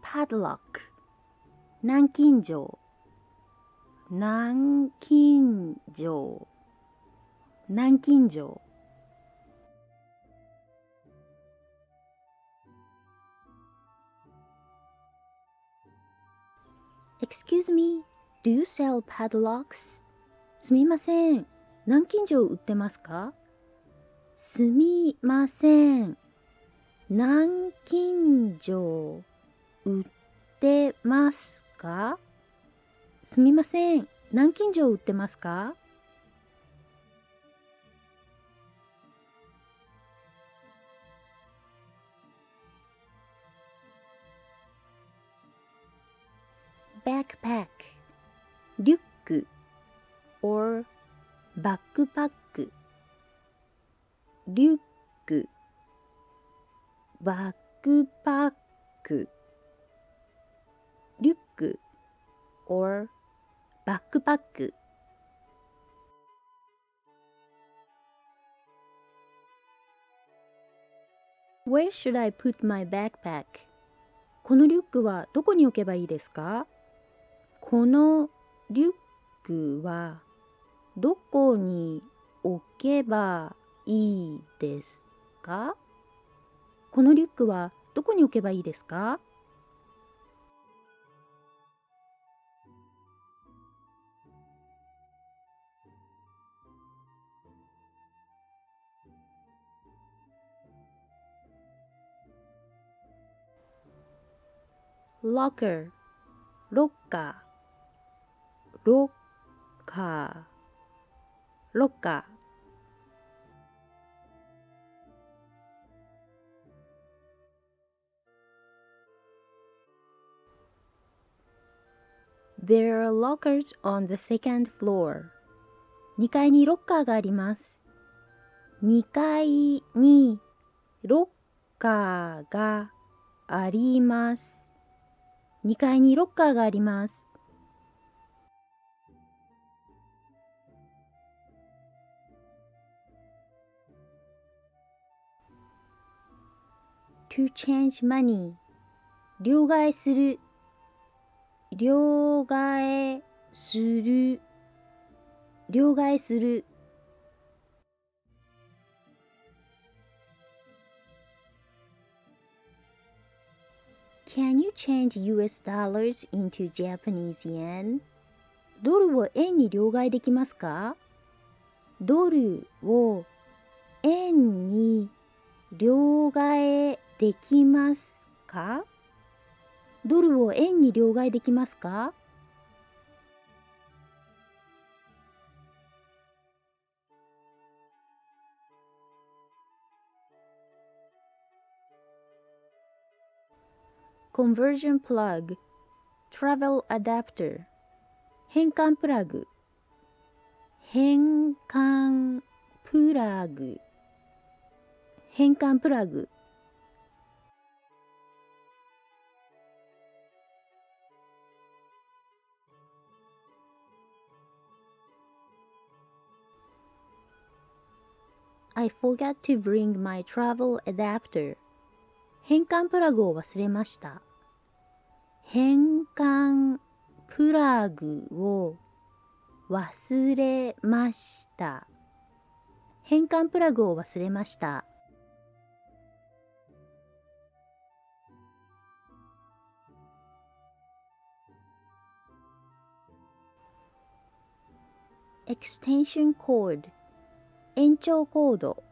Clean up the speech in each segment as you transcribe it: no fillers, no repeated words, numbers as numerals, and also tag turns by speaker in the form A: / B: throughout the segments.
A: padlock 南京錠南京錠南京錠。 Excuse me, do you sell padlocks? すみません、南京錠売ってますか？すみません、南京錠売ってますか？すみません、南京錠売ってますか？ Backpack リュック or バックパック。リュックバックパック。リュック or バックパック。Where should I put my backpack? このリュックはどこに置けばいいですか？このリュックはどこに置けばいいですか？このリュックはどこに置けばいいですか？ Locker ロッカーロッカーロッカー。There are lockers on the second floor. 2階にロッカーがあります。2階にロッカーがあります。2階にロッカーがあります。To change money 両替する両替する両替する。Can you change US dollars into Japanese yen? ドルを円に両替できますか？ドルを円に両替できますか？ドルを円に両替できますか？ Conversion plug Travel adapter 変換プラグ変換プラグ変換プラグ。 I forgot to bring my travel adapter 変換プラグを忘れました。変換プラグを忘れました。変換プラグを忘れました。Extension cord 延長コード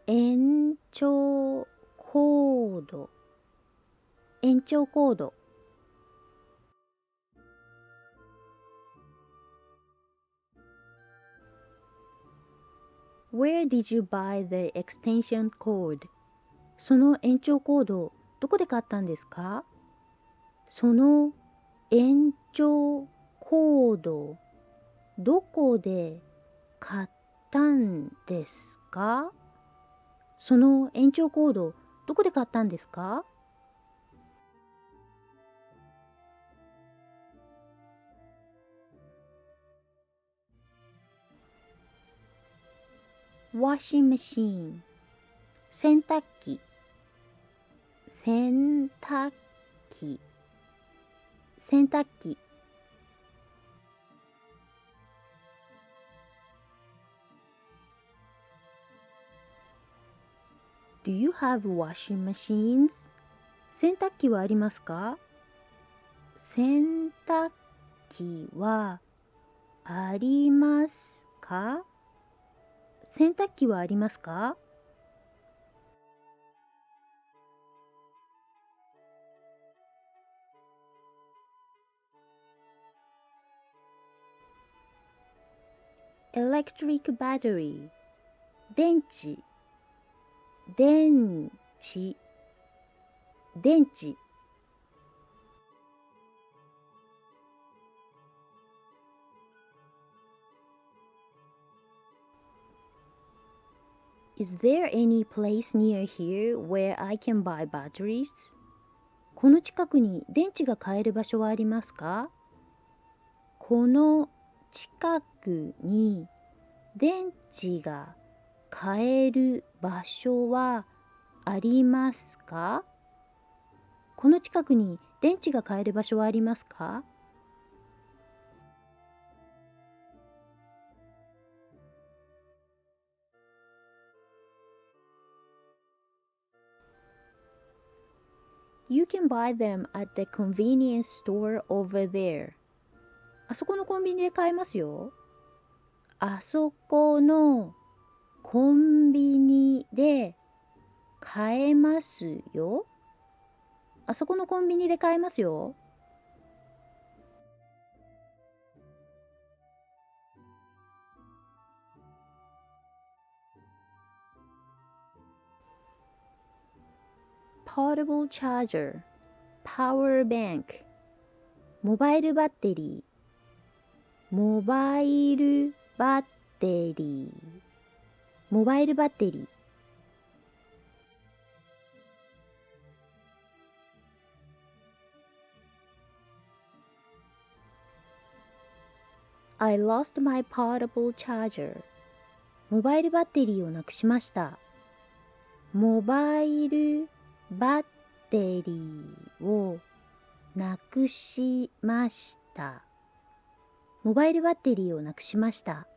A: 延長コード延長コード。 Where did you buy the extension cord? その延長コードどこで買ったんですか？その延長コードどこで買ったんですか？その延長コードどこで買ったんですか？ Washing machine 洗濯機洗濯機、洗濯機。Do you have washing machines? 洗濯機はありますか？洗濯機はありますか？洗濯機はありますか？ Electric battery 電池、電池、電池。Is there any place near here where I can buy batteries? この近くに電池が買える場所はありますか？この近くに電池が買える場所はありますか？この近くに電池が買える場所はありますか？ You can buy them at the convenience store over there. あそこのコンビニで買えますよ。あそこのコンビニで買えますよ。あそこのコンビニで買えますよ。Portable charger, power bank, モバイルバッテリー、モバイルバッテリー、モバイルバッテリー。I lost my portable charger. モバイルバッテリーをなくしました。モバイルバッテリーをなくしました。モバイルバッテリーをなくしました。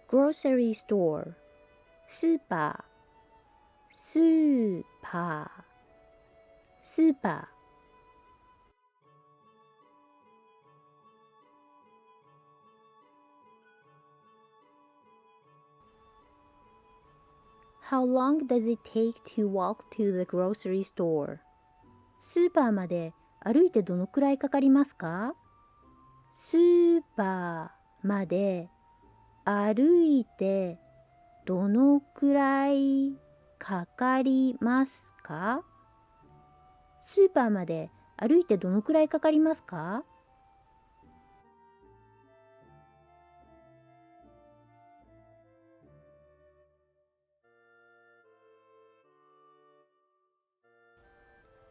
A: grocery store スーパー、スーパー、スーパー。How long does it take to walk to the grocery store? スーパーまで歩いてどのくらいかかりますか？スーパーまで歩いてどのくらいかかりますか？スーパーまで歩いてどのくらいかかりますか？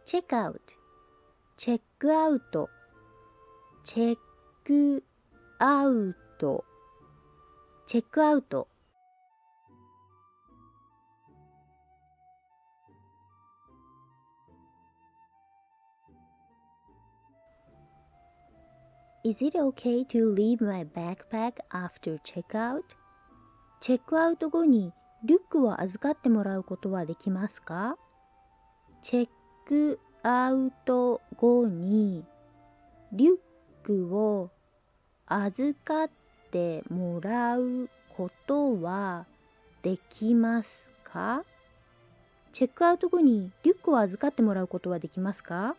A: チェックアウト、チェックアウト、チェックアウト、チェックアウト。Is it okay to leave my backpack after checkout? チェックアウト後にリュックを預かってもらうことはできますか？チェックアウト後にリュックを預かってもらうことはできますか？チェックアウト後にリュックを預かってもらうことはできますか？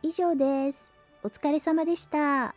A: 以上です。お疲れ様でした。